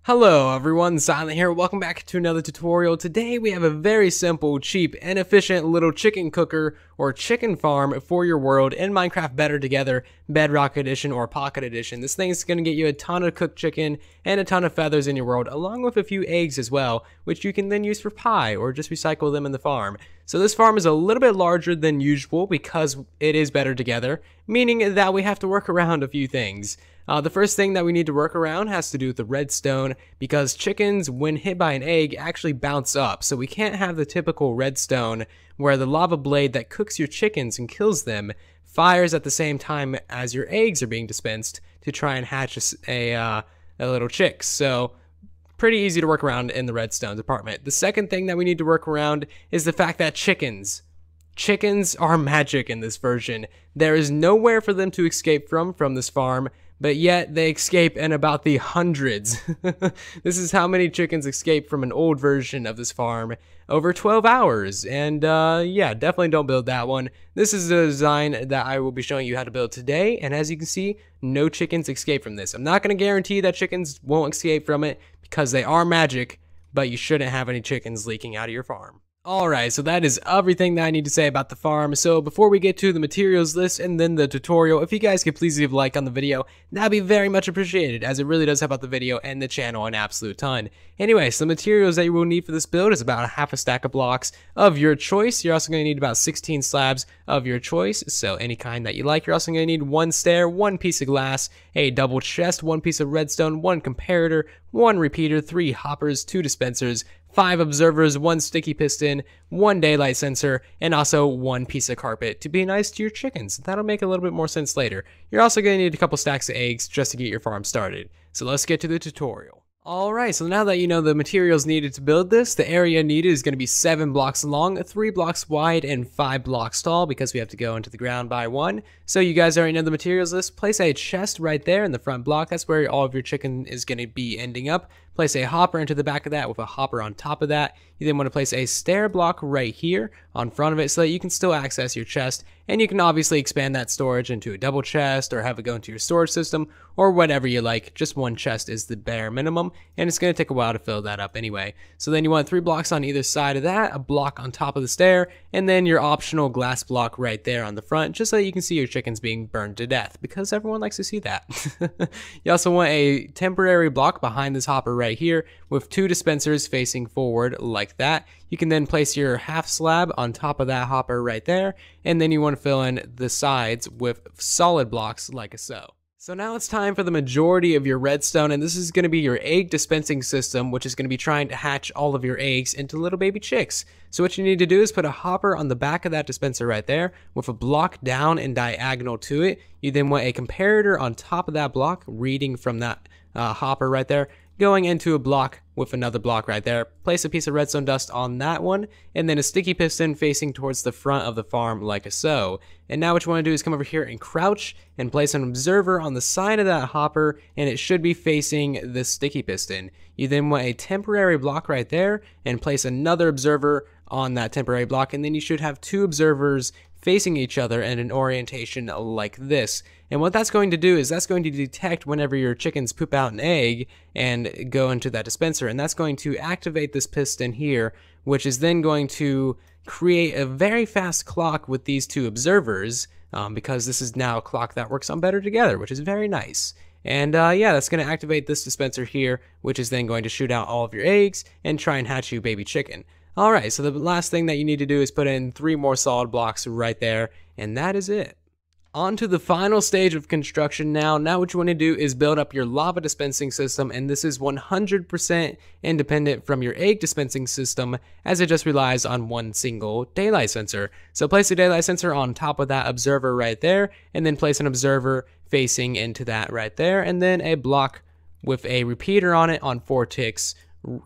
Hello everyone, Silent here. Welcome back to another tutorial. Today we have a very simple, cheap, and efficient little chicken cooker or chicken farm for your world in Minecraft Better Together, Bedrock Edition or Pocket Edition. This thing is going to get you a ton of cooked chicken and a ton of feathers in your world, along with a few eggs as well, which you can then use for pie or just recycle them in the farm. So this farm is a little bit larger than usual because it is Better Together, meaning that we have to work around a few things. The first thing that we need to work around has to do with the redstone, because chickens, when hit by an egg, actually bounce up. So we can't have the typical redstone where the lava blade that cooks your chickens and kills them fires at the same time as your eggs are being dispensed to try and hatch a little chick. So pretty easy to work around in the redstone department. The second thing that we need to work around is the fact that chickens are magic in this version. There is nowhere for them to escape from this farm, but yet they escape in about the hundreds. This is how many chickens escape from an old version of this farm over 12 hours. And yeah, definitely don't build that one. This is the design that I will be showing you how to build today. And as you can see, no chickens escape from this. I'm not going to guarantee that chickens won't escape from it because they are magic, but you shouldn't have any chickens leaking out of your farm. Alright, so that is everything that I need to say about the farm. So before we get to the materials list and then the tutorial, if you guys could please leave a like on the video, that'd be very much appreciated, as it really does help out the video and the channel an absolute ton. Anyway, so the materials that you will need for this build is about half a stack of blocks of your choice. You're also going to need about 16 slabs of your choice, so any kind that you like. You're also going to need one stair, one piece of glass, a double chest, one piece of redstone, one comparator, one repeater, 3 hoppers, 2 dispensers, 5 observers, 1 sticky piston, 1 daylight sensor, and also 1 piece of carpet to be nice to your chickens. That'll make a little bit more sense later. You're also going to need a couple stacks of eggs just to get your farm started. So let's get to the tutorial. Alright, so now that you know the materials needed to build this, the area needed is going to be 7 blocks long, 3 blocks wide, and 5 blocks tall because we have to go into the ground by 1. So you guys already know the materials list. Place a chest right there in the front block. That's where all of your chicken is going to be ending up. Place a hopper into the back of that with a hopper on top of that. You then want to place a stair block right here on front of it so that you can still access your chest, and you can obviously expand that storage into a double chest or have it go into your storage system or whatever you like. Just 1 chest is the bare minimum, and it's going to take a while to fill that up anyway. So then you want 3 blocks on either side of that, a block on top of the stair, and then your optional glass block right there on the front, just so that you can see your chickens being burned to death, because everyone likes to see that. You also want a temporary block behind this hopper right here with 2 dispensers facing forward like that. You can then place your half slab on top of that hopper right there, and then you want to fill in the sides with solid blocks like so. So now it's time for the majority of your redstone, and this is going to be your egg dispensing system, which is going to be trying to hatch all of your eggs into little baby chicks. So what you need to do is put a hopper on the back of that dispenser right there with a block down and diagonal to it. You then want a comparator on top of that block reading from that hopper right there, going into a block with another block right there. Place a piece of redstone dust on that one, and then a sticky piston facing towards the front of the farm like so. And now what you want to do is come over here and crouch and place an observer on the side of that hopper, and it should be facing the sticky piston. You then want a temporary block right there and place another observer on that temporary block, and then you should have 2 observers facing each other in an orientation like this. And what that's going to do is that's going to detect whenever your chickens poop out an egg and go into that dispenser, and that's going to activate this piston here, which is then going to create a very fast clock with these 2 observers, because this is now a clock that works on Better Together, which is very nice. And yeah, that's going to activate this dispenser here, which is then going to shoot out all of your eggs and try and hatch you baby chicken. Alright, so the last thing that you need to do is put in 3 more solid blocks right there, and that is it. On to the final stage of construction now. Now what you want to do is build up your lava dispensing system, and this is 100% independent from your egg dispensing system, as it just relies on 1 single daylight sensor. So place a daylight sensor on top of that observer right there, and then place an observer facing into that right there, and then a block with a repeater on it on 4 ticks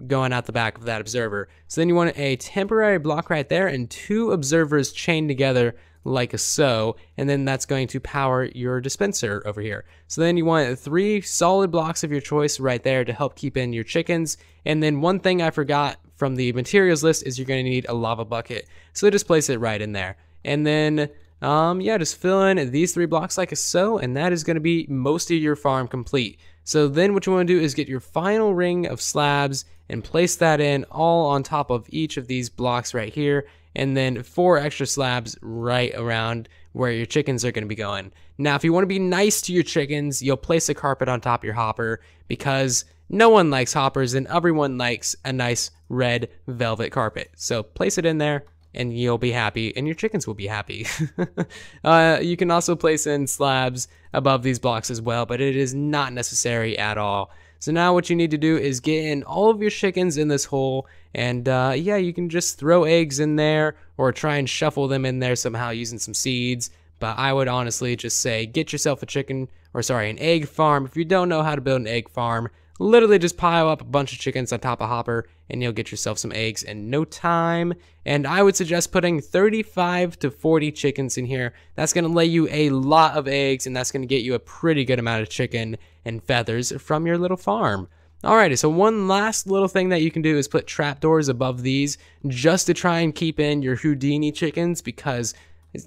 going out the back of that observer. So then you want a temporary block right there and 2 observers chained together like so, and then that's going to power your dispenser over here. So then you want 3 solid blocks of your choice right there to help keep in your chickens. And then one thing I forgot from the materials list is you're going to need a lava bucket, so just place it right in there. And then Yeah, just fill in these 3 blocks like so, and that is going to be most of your farm complete. So then what you want to do is get your final ring of slabs and place that in all on top of each of these blocks right here, and then 4 extra slabs right around where your chickens are going to be going. Now, if you want to be nice to your chickens, you'll place a carpet on top of your hopper, because no one likes hoppers and everyone likes a nice red velvet carpet. So place it in there and you'll be happy, and your chickens will be happy. You can also place in slabs above these blocks as well, but it is not necessary at all. So now what you need to do is get in all of your chickens in this hole, and yeah, you can just throw eggs in there or try and shuffle them in there somehow using some seeds. But I would honestly just say get yourself an egg farm. If you don't know how to build an egg farm, literally just pile up a bunch of chickens on top of hopper and you'll get yourself some eggs in no time. And I would suggest putting 35 to 40 chickens in here. That's going to lay you a lot of eggs, and that's going to get you a pretty good amount of chicken and feathers from your little farm. Alrighty, so one last little thing that you can do is put trapdoors above these just to try and keep in your Houdini chickens, because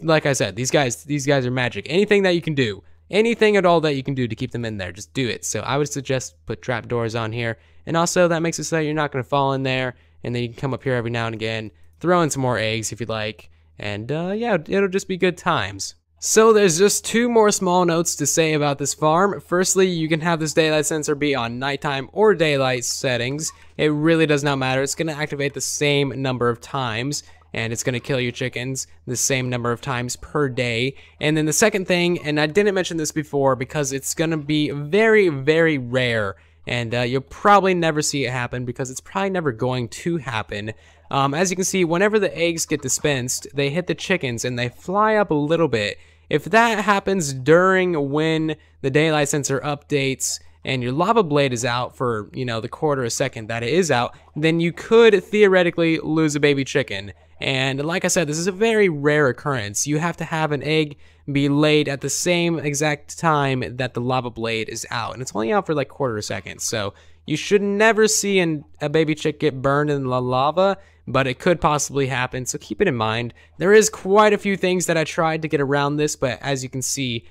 like I said, these guys are magic. Anything that you can do, anything at all that you can do to keep them in there, just do it. So I would suggest put trapdoors on here, and also that makes it so you're not going to fall in there, and then you can come up here every now and again, throw in some more eggs if you'd like, and yeah, it'll just be good times. So there's just 2 more small notes to say about this farm. Firstly, you can have this daylight sensor be on nighttime or daylight settings. It really does not matter. It's going to activate the same number of times, and it's going to kill your chickens the same number of times per day. And then the second thing, and I didn't mention this before because it's going to be very, very rare, and you'll probably never see it happen because it's probably never going to happen. As you can see, whenever the eggs get dispensed, they hit the chickens and they fly up a little bit. If that happens during when the daylight sensor updates and your lava blade is out for, you know, the quarter a second that it is out, then you could theoretically lose a baby chicken. And like I said, this is a very rare occurrence. You have to have an egg be laid at the same exact time that the lava blade is out, and it's only out for like quarter a second. So you should never see a baby chick get burned in the lava, but it could possibly happen, so keep it in mind. There is quite a few things that I tried to get around this, but as you can see,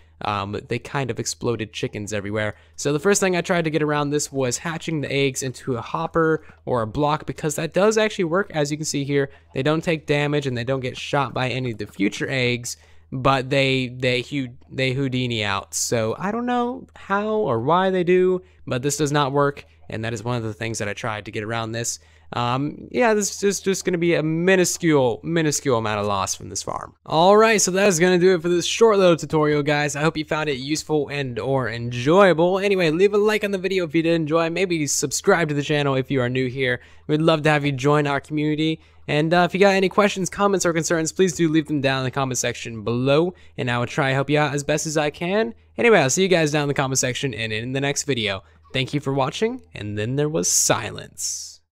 they kind of exploded chickens everywhere. So the first thing I tried to get around this was hatching the eggs into a hopper or a block, because that does actually work. As you can see here, they don't take damage and they don't get shot by any of the future eggs, but they Houdini out. So I don't know how or why they do, but this does not work, and that is one of the things that I tried to get around this. Yeah, this is just going to be a minuscule amount of loss from this farm. Alright, so that is going to do it for this short little tutorial, guys. I hope you found it useful and or enjoyable. Anyway, leave a like on the video if you did enjoy. Maybe subscribe to the channel if you are new here. We'd love to have you join our community. And if you got any questions, comments, or concerns, please do leave them down in the comment section below, and I will try to help you out as best as I can. Anyway, I'll see you guys down in the comment section and in the next video. Thank you for watching, and then there was silence.